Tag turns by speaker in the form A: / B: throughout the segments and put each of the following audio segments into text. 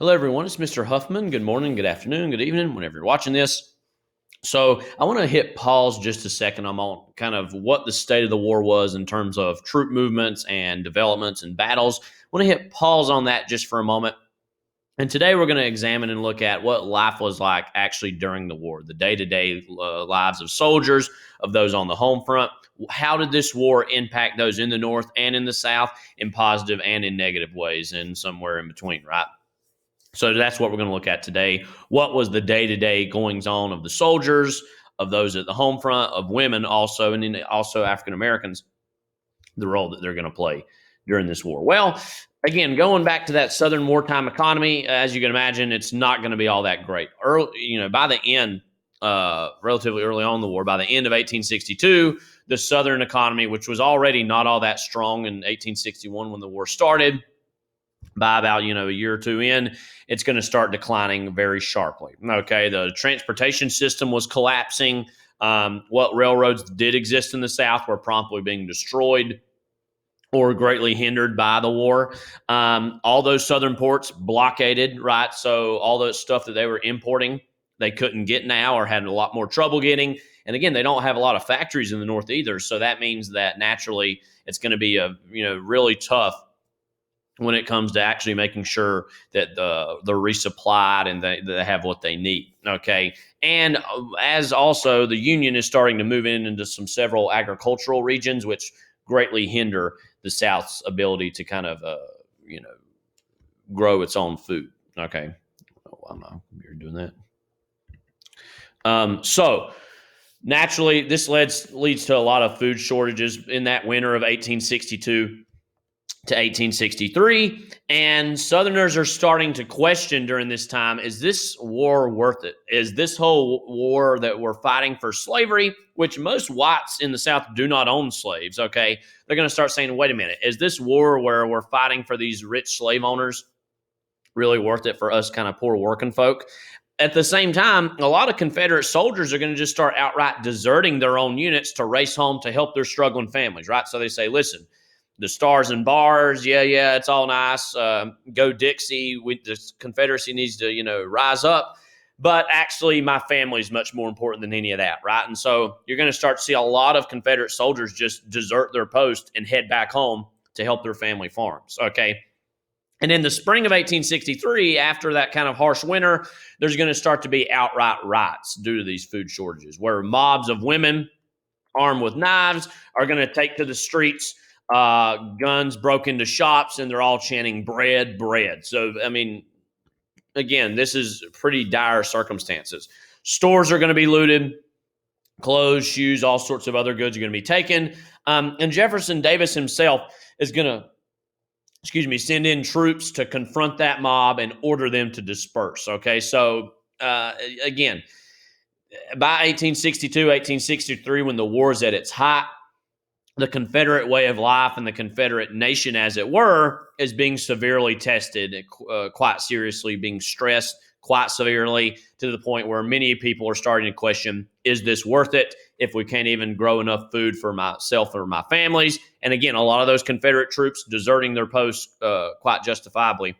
A: Hello, everyone. It's Mr. Huffman. Good morning, good afternoon, good evening, whenever you're watching this. So, I want to hit pause just a second. I'm on kind of what the state of the war was in terms of troop movements and developments and battles. I want to hit pause on that just for a moment. And today we're going to examine and look at what life was like actually during the war, the day to day lives of soldiers, of those on the home front. How did this war impact those in the North and in the South in positive and in negative ways, and somewhere in between, right? So that's what we're going to look at today. What was the day-to-day goings on of the soldiers, of those at the home front, of women also, and then also African Americans, the role that they're going to play during this war? Well, again, going back to that Southern wartime economy, as you can imagine, it's not going to be all that great. By the end, relatively early on in the war, by the end of 1862, the Southern economy, which was already not all that strong in 1861 when the war started, by about a year or two in, it's going to start declining very sharply. Okay, the transportation system was collapsing. What railroads did exist in the South were promptly being destroyed or greatly hindered by the war. All those southern ports blockaded, right? So all the stuff that they were importing, they couldn't get now or had a lot more trouble getting. And again, they don't have a lot of factories in the North either. So that means that naturally it's going to be really tough when it comes to actually making sure that they're resupplied and they have what they need. Okay. And as also the Union is starting to move into several agricultural regions, which greatly hinder the South's ability to kind of, grow its own food. Okay. Why am I doing that? So naturally, this leads to a lot of food shortages in that winter of 1862 to 1863, and Southerners are starting to question during this time, is this war worth it? Is this whole war that we're fighting for slavery, which most whites in the South do not own slaves, okay? They're going to start saying, wait a minute, is this war where we're fighting for these rich slave owners really worth it for us kind of poor working folk? At the same time, a lot of Confederate soldiers are going to just start outright deserting their own units to race home to help their struggling families, right? So they say, listen, the stars and bars, yeah, it's all nice. Go Dixie. The Confederacy needs to, rise up. But actually, my family is much more important than any of that, right? And so you're going to start to see a lot of Confederate soldiers just desert their post and head back home to help their family farms, okay? And in the spring of 1863, after that kind of harsh winter, there's going to start to be outright riots due to these food shortages, where mobs of women armed with knives are going to take to the streets. Guns broke into shops, and they're all chanting bread, bread. So, I mean, again, this is pretty dire circumstances. Stores are going to be looted, clothes, shoes, all sorts of other goods are going to be taken. And Jefferson Davis himself is going to, send in troops to confront that mob and order them to disperse. Okay, so again, by 1862, 1863, when the war is at its height, the Confederate way of life and the Confederate nation, as it were, is being severely tested, quite seriously, being stressed quite severely to the point where many people are starting to question, is this worth it if we can't even grow enough food for myself or my families? And again, a lot of those Confederate troops deserting their posts quite justifiably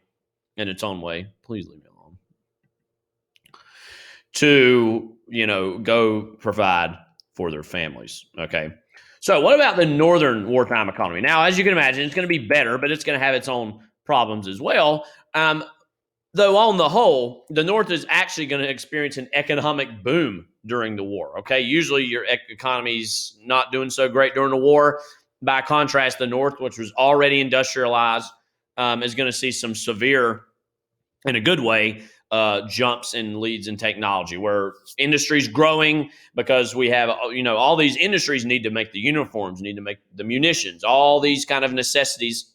A: in its own way. Please leave me alone. To, go provide for their families, okay? So what about the Northern wartime economy? Now, as you can imagine, it's going to be better, but it's going to have its own problems as well. Though on the whole, the North is actually going to experience an economic boom during the war, okay? Usually your economy's not doing so great during the war. By contrast, the North, which was already industrialized, is going to see some severe, in a good way, jumps and leads in technology, where industry's growing because we have, all these industries need to make the uniforms, need to make the munitions, all these kind of necessities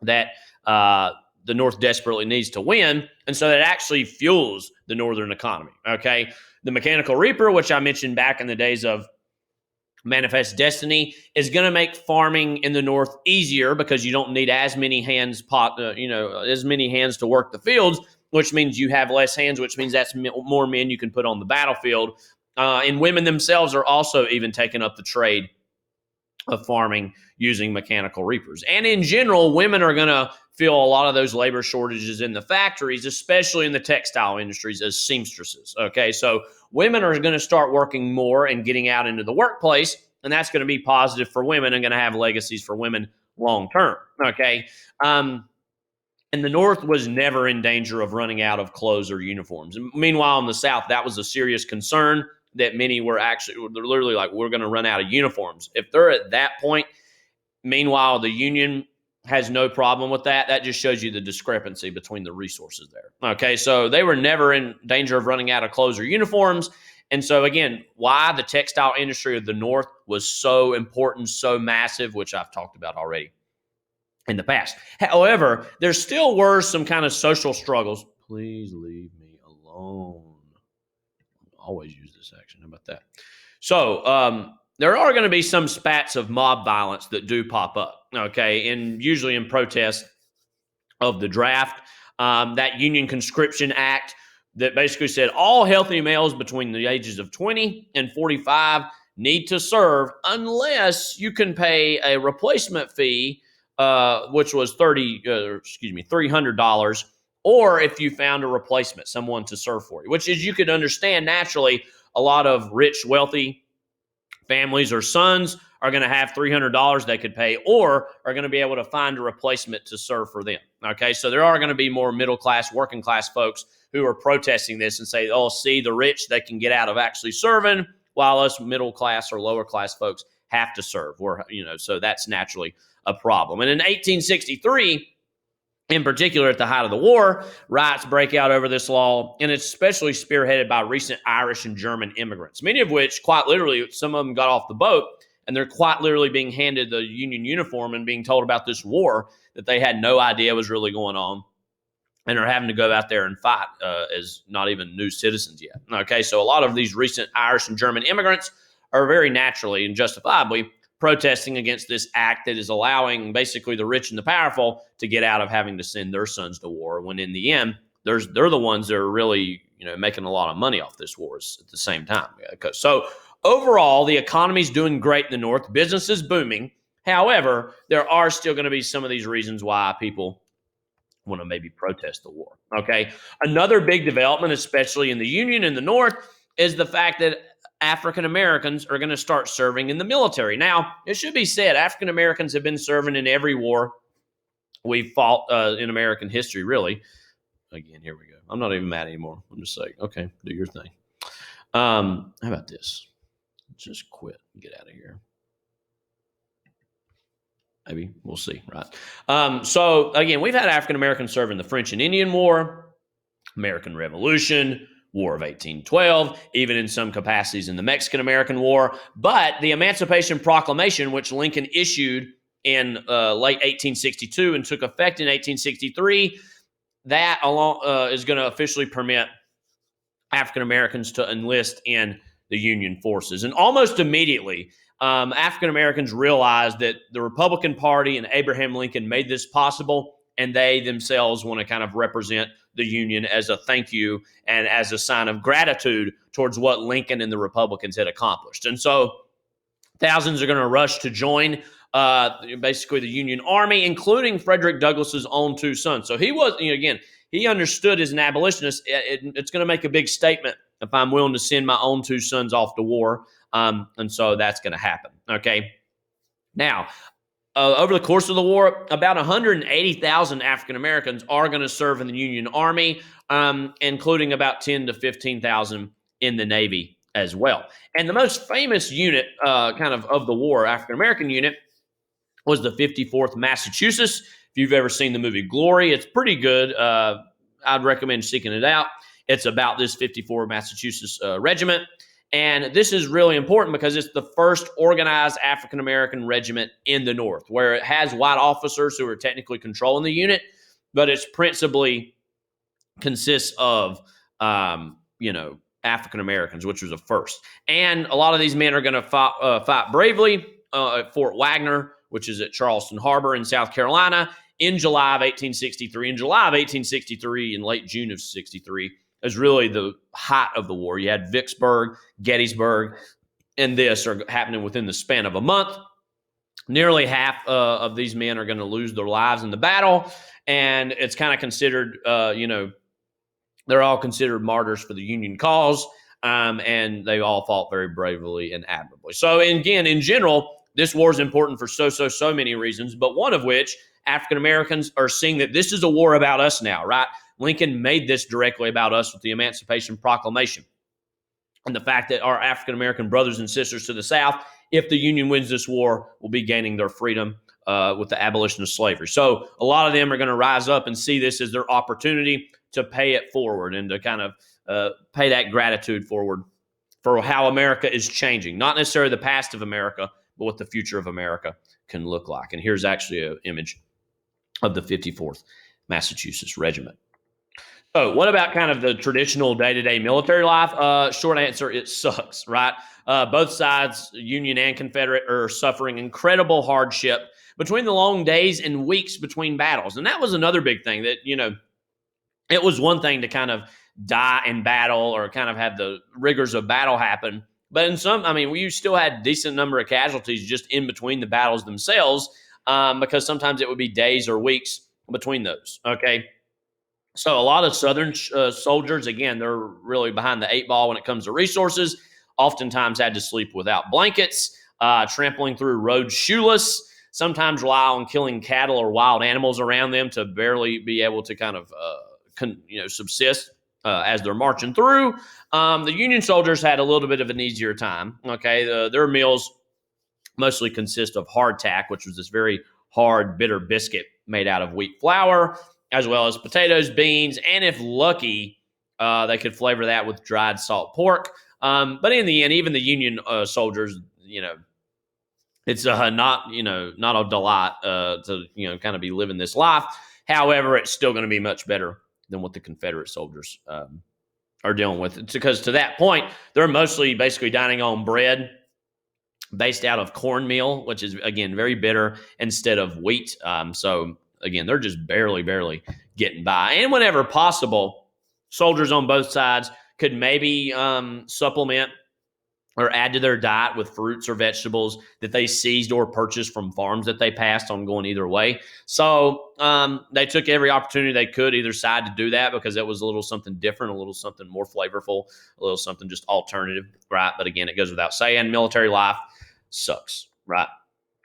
A: that the North desperately needs to win. And so that actually fuels the Northern economy, okay? The Mechanical Reaper, which I mentioned back in the days of Manifest Destiny, is going to make farming in the North easier because you don't need as many hands as many hands to work the fields, which means you have less hands, which means that's more men you can put on the battlefield. And women themselves are also even taking up the trade of farming using mechanical reapers. And in general, women are going to feel a lot of those labor shortages in the factories, especially in the textile industries, as seamstresses. Okay, so women are going to start working more and getting out into the workplace, and that's going to be positive for women and going to have legacies for women long term. Okay. And the North was never in danger of running out of clothes or uniforms. And meanwhile, in the South, that was a serious concern that many were they're literally like, we're going to run out of uniforms. If they're at that point, meanwhile, the Union has no problem with that. That just shows you the discrepancy between the resources there. Okay, so they were never in danger of running out of clothes or uniforms. And so, again, why the textile industry of the North was so important, so massive, which I've talked about already in the past. However, there still were some kind of social struggles. Please leave me alone. I always use this action. How about that? So, there are going to be some spats of mob violence that do pop up, okay, and usually in protest of the draft. That Union Conscription Act that basically said all healthy males between the ages of 20 and 45 need to serve unless you can pay a replacement fee, which was $300, or if you found a replacement, someone to serve for you, which, as you could understand, naturally, a lot of rich, wealthy families or sons are going to have $300 they could pay, or are going to be able to find a replacement to serve for them. Okay, so there are going to be more middle class, working class folks who are protesting this and say, oh, see, the rich, they can get out of actually serving, while us middle class or lower class folks have to serve. So that's naturally a problem. And in 1863, in particular, at the height of the war, riots break out over this law, and it's especially spearheaded by recent Irish and German immigrants, many of which, quite literally, some of them got off the boat, and they're quite literally being handed the Union uniform and being told about this war that they had no idea was really going on, and are having to go out there and fight as not even new citizens yet. Okay, so a lot of these recent Irish and German immigrants are very naturally and justifiably protesting against this act that is allowing basically the rich and the powerful to get out of having to send their sons to war, when in the end, they're the ones that are really making a lot of money off this war at the same time. So overall, the economy's doing great in the North. Business is booming. However, there are still going to be some of these reasons why people want to maybe protest the war. Okay. Another big development, especially in the Union in the North, is the fact that African Americans are going to start serving in the military. Now, it should be said, African Americans have been serving in every war we've fought in American history, really. Again, here we go. I'm not even mad anymore. I'm just saying, okay, do your thing. How about this? Just quit and get out of here. Maybe. We'll see, right? So, again, we've had African Americans serve in the French and Indian War, American Revolution, War of 1812, even in some capacities in the Mexican-American War. But the Emancipation Proclamation, which Lincoln issued in late 1862 and took effect in 1863, that is going to officially permit African Americans to enlist in the Union forces. And almost immediately, African Americans realized that the Republican Party and Abraham Lincoln made this possible, and they themselves want to kind of represent the Union as a thank you and as a sign of gratitude towards what Lincoln and the Republicans had accomplished. And so thousands are going to rush to join basically the Union Army, including Frederick Douglass's own two sons. So he was, again, he understood as an abolitionist, it's going to make a big statement if I'm willing to send my own two sons off to war. And so that's going to happen. Okay. Now, over the course of the war, about 180,000 African Americans are going to serve in the Union Army, including about 10 to 15,000 in the Navy as well. And the most famous unit of the war, African American unit, was the 54th Massachusetts. If you've ever seen the movie Glory, it's pretty good. I'd recommend seeking it out. It's about this 54 Massachusetts regiment. And this is really important because it's the first organized African-American regiment in the North, where it has white officers who are technically controlling the unit, but it's principally consists of, African-Americans, which was a first. And a lot of these men are going to fight bravely at Fort Wagner, which is at Charleston Harbor in South Carolina, in July of 1863. In July of 1863, in late June of 63, is really the height of the war. You had Vicksburg, Gettysburg, and this are happening within the span of a month. Nearly half of these men are going to lose their lives in the battle. and it's kind of considered, they're all considered martyrs for the Union cause, and they all fought very bravely and admirably. So, again, in general, this war is important for so many reasons, but one of which African Americans are seeing that this is a war about us now, right? Lincoln made this directly about us with the Emancipation Proclamation and the fact that our African American brothers and sisters to the South, if the Union wins this war, will be gaining their freedom with the abolition of slavery. So a lot of them are going to rise up and see this as their opportunity to pay it forward and to kind of pay that gratitude forward for how America is changing. Not necessarily the past of America, but what the future of America can look like. And here's actually an image of the 54th Massachusetts Regiment. So what about kind of the traditional day-to-day military life? Short answer, it sucks, right? Both sides, Union and Confederate, are suffering incredible hardship between the long days and weeks between battles. And that was another big thing that, it was one thing to kind of die in battle or kind of have the rigors of battle happen. But in some, we still had decent number of casualties just in between the battles themselves, because sometimes it would be days or weeks between those, okay? So a lot of Southern soldiers, again, they're really behind the eight ball when it comes to resources, oftentimes had to sleep without blankets, trampling through roads shoeless, sometimes rely on killing cattle or wild animals around them to barely be able to kind of subsist as they're marching through. The Union soldiers had a little bit of an easier time. Okay, their meals mostly consist of hardtack, which was this very hard, bitter biscuit made out of wheat flour, as well as potatoes, beans, and if lucky, they could flavor that with dried salt pork. But in the end, even the Union soldiers, it's not a delight to kind of be living this life. However, it's still going to be much better than what the Confederate soldiers are dealing with. It's because to that point, they're mostly basically dining on bread based out of cornmeal, which is, again, very bitter, instead of wheat. So, again, they're just barely getting by. And whenever possible, soldiers on both sides could maybe supplement or add to their diet with fruits or vegetables that they seized or purchased from farms that they passed on going either way. So they took every opportunity they could, either side, to do that because it was a little something different, a little something more flavorful, a little something just alternative, right? But again, it goes without saying, military life sucks, right?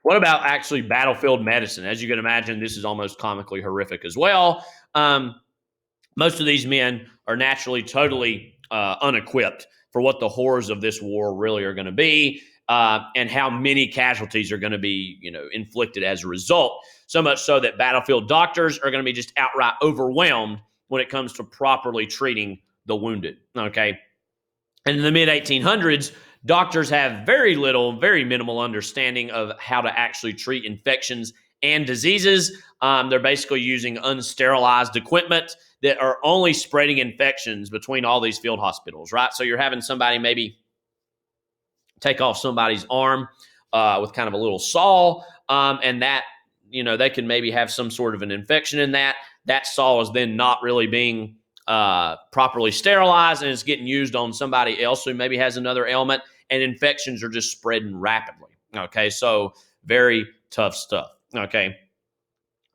A: What about actually battlefield medicine? As you can imagine, this is almost comically horrific as well. Most of these men are naturally totally unequipped for what the horrors of this war really are going to be, and how many casualties are going to be, inflicted as a result. So much so that battlefield doctors are going to be just outright overwhelmed when it comes to properly treating the wounded. Okay, and in the mid 1800s, doctors have very minimal understanding of how to actually treat infections and diseases. They're basically using unsterilized equipment that are only spreading infections between all these field hospitals, right? So you're having somebody maybe take off somebody's arm with kind of a little saw, and that, they can maybe have some sort of an infection in that. That saw is then not really being properly sterilized, and it's getting used on somebody else who maybe has another ailment, and infections are just spreading rapidly. Okay, so very tough stuff. Okay.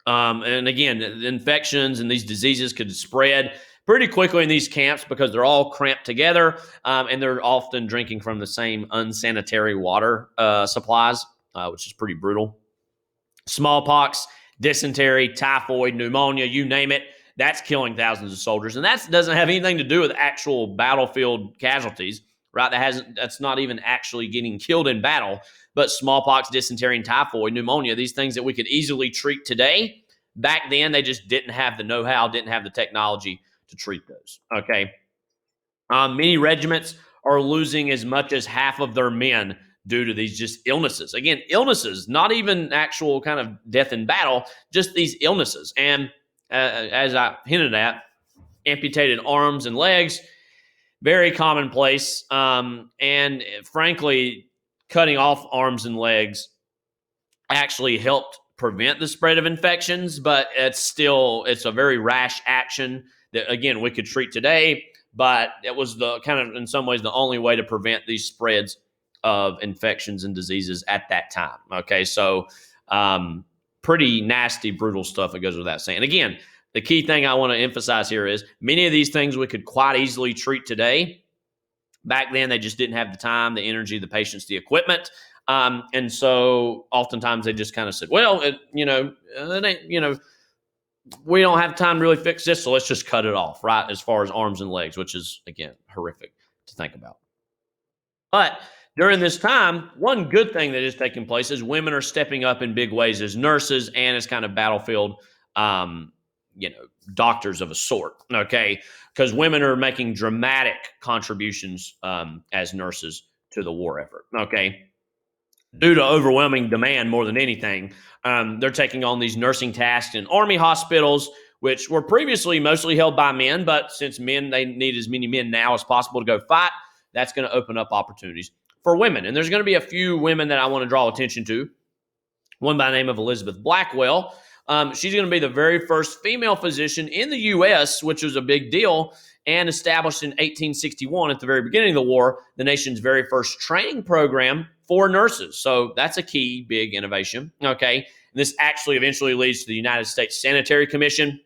A: And again, the infections and these diseases could spread pretty quickly in these camps because they're all cramped together, and they're often drinking from the same unsanitary water supplies, which is pretty brutal. Smallpox, dysentery, typhoid, pneumonia, you name it, that's killing thousands of soldiers. And that doesn't have anything to do with actual battlefield casualties, right? That's not even actually getting killed in battle. But smallpox, dysentery, and typhoid, pneumonia, these things that we could easily treat today, back then they just didn't have the know-how, didn't have the technology to treat those, okay? Many regiments are losing as much as half of their men due to these just illnesses. Again, illnesses, not even actual kind of death in battle, just these illnesses. And as I hinted at, amputated arms and legs, very commonplace. And frankly, cutting off arms and legs actually helped prevent the spread of infections, but it's a very rash action that, again, we could treat today, but it was the kind of, in some ways, the only way to prevent these spreads of infections and diseases at that time. Okay, so pretty nasty, brutal stuff that goes without saying. Again, the key thing I want to emphasize here is many of these things we could quite easily treat today. Back then, they just didn't have the time, the energy, the patience, the equipment. And so oftentimes they just kind of said, well, we don't have time to really fix this, so let's just cut it off, right? As far as arms and legs, which is, again, horrific to think about. But during this time, one good thing that is taking place is women are stepping up in big ways as nurses and as kind of battlefield, doctors of a sort, okay? Because women are making dramatic contributions as nurses to the war effort, okay? Due to overwhelming demand more than anything, they're taking on these nursing tasks in army hospitals, which were previously mostly held by men, but since they need as many men now as possible to go fight, that's going to open up opportunities for women. And there's going to be a few women that I want to draw attention to. One by the name of Elizabeth Blackwell. She's going to be the very first female physician in the U.S., which was a big deal, and established in 1861 at the very beginning of the war, the nation's very first training program for nurses. So that's a key big innovation, okay? And this actually eventually leads to the United States Sanitary Commission,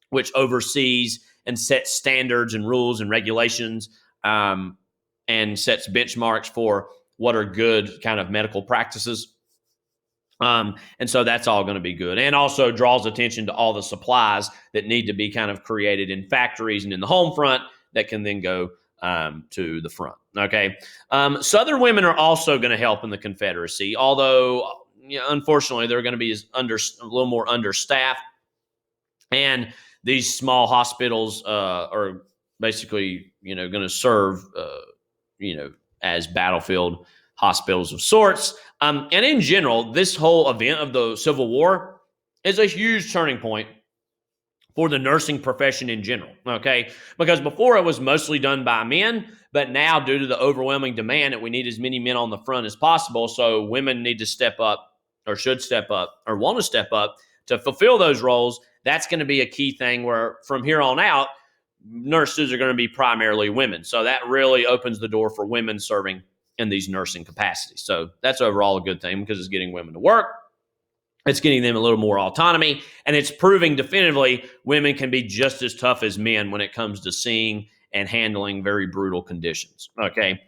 A: which oversees and sets standards and rules and regulations and sets benchmarks for what are good kind of medical practices. And so that's all going to be good, and also draws attention to all the supplies that need to be kind of created in factories and in the home front that can then go to the front. Okay. Southern women are also going to help in the Confederacy, although unfortunately they're going to be a little more understaffed, and these small hospitals are basically going to serve as battlefield hospitals of sorts. And in general, this whole event of the Civil War is a huge turning point for the nursing profession in general, okay? Because before it was mostly done by men, but now due to the overwhelming demand that we need as many men on the front as possible, so women need to step up or should step up or want to step up to fulfill those roles. That's going to be a key thing where from here on out, nurses are going to be primarily women. So that really opens the door for women serving in these nursing capacities. So that's overall a good thing because it's getting women to work. It's getting them a little more autonomy, and it's proving definitively women can be just as tough as men when it comes to seeing and handling very brutal conditions. Okay.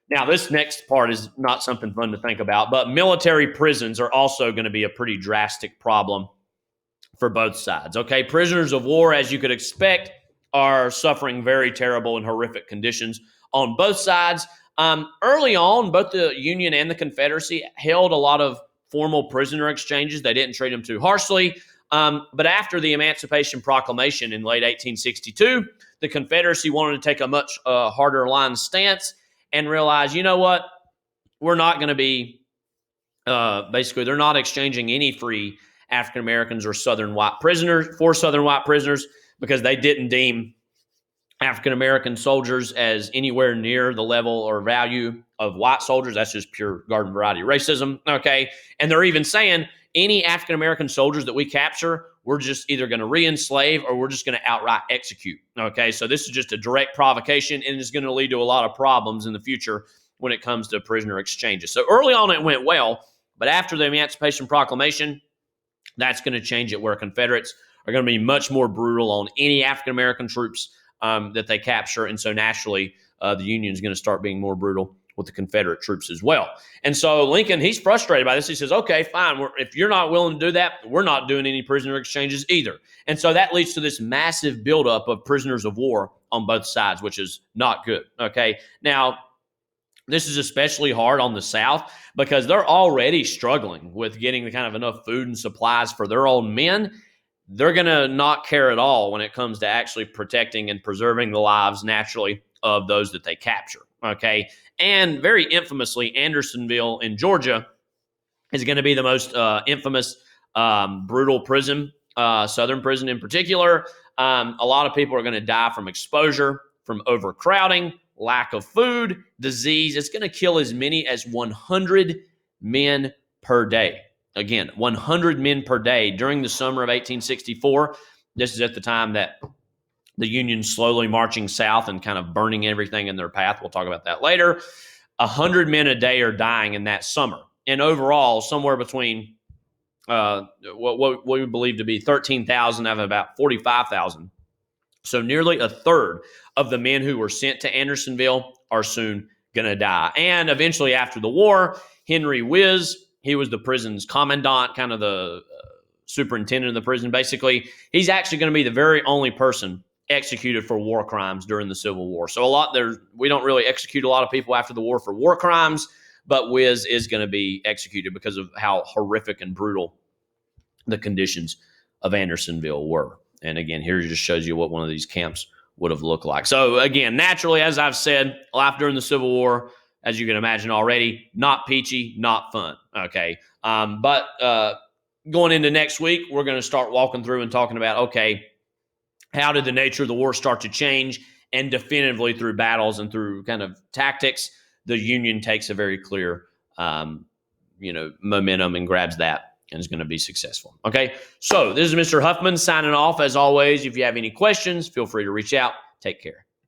A: Now, this next part is not something fun to think about, but military prisons are also going to be a pretty drastic problem for both sides. Okay. Prisoners of war, as you could expect, are suffering very terrible and horrific conditions on both sides. Early on, both the Union and the Confederacy held a lot of formal prisoner exchanges. They didn't treat them too harshly. But after the Emancipation Proclamation in late 1862, the Confederacy wanted to take a much harder line stance and realize, you know what, we're not going to be, basically, they're not exchanging any free African Americans or Southern white prisoners because they didn't deem African American soldiers as anywhere near the level or value of white soldiers. That's just pure garden variety racism, okay? And they're even saying any African American soldiers that we capture, we're just either going to re-enslave or we're just going to outright execute, okay? So this is just a direct provocation, and it's going to lead to a lot of problems in the future when it comes to prisoner exchanges. So early on it went well, but after the Emancipation Proclamation, that's going to change it, where Confederates are going to be much more brutal on any African American troops that they capture. And so naturally, the Union is going to start being more brutal with the Confederate troops as well. And so Lincoln, he's frustrated by this. He says, okay, fine. If you're not willing to do that, we're not doing any prisoner exchanges either. And so that leads to this massive buildup of prisoners of war on both sides, which is not good. Okay. Now, this is especially hard on the South because they're already struggling with getting the kind of enough food and supplies for their own men. They're going to not care at all when it comes to actually protecting and preserving the lives naturally of those that they capture, okay? And very infamously, Andersonville in Georgia is going to be the most infamous brutal prison, Southern prison in particular. A lot of people are going to die from exposure, from overcrowding, lack of food, disease. It's going to kill as many as 100 men per day. Again, 100 men per day during the summer of 1864. This is at the time that the Union's slowly marching south and kind of burning everything in their path. We'll talk about that later. 100 men a day are dying in that summer. And overall, somewhere between what we believe to be 13,000 out of about 45,000. So nearly a third of the men who were sent to Andersonville are soon going to die. And eventually, after the war, Henry Wise, he was the prison's commandant, kind of the superintendent of the prison, basically. He's actually going to be the very only person executed for war crimes during the Civil War. So we don't really execute a lot of people after the war for war crimes, but Wise is going to be executed because of how horrific and brutal the conditions of Andersonville were. And again, here it just shows you what one of these camps would have looked like. So again, naturally, as I've said, life during the Civil War, as you can imagine already, not peachy, not fun. Okay. But going into next week, we're going to start walking through and talking about, okay, how did the nature of the war start to change? And definitively through battles and through kind of tactics, the Union takes a very clear, momentum and grabs that and is going to be successful. Okay, so this is Mr. Huffman signing off. As always, if you have any questions, feel free to reach out. Take care.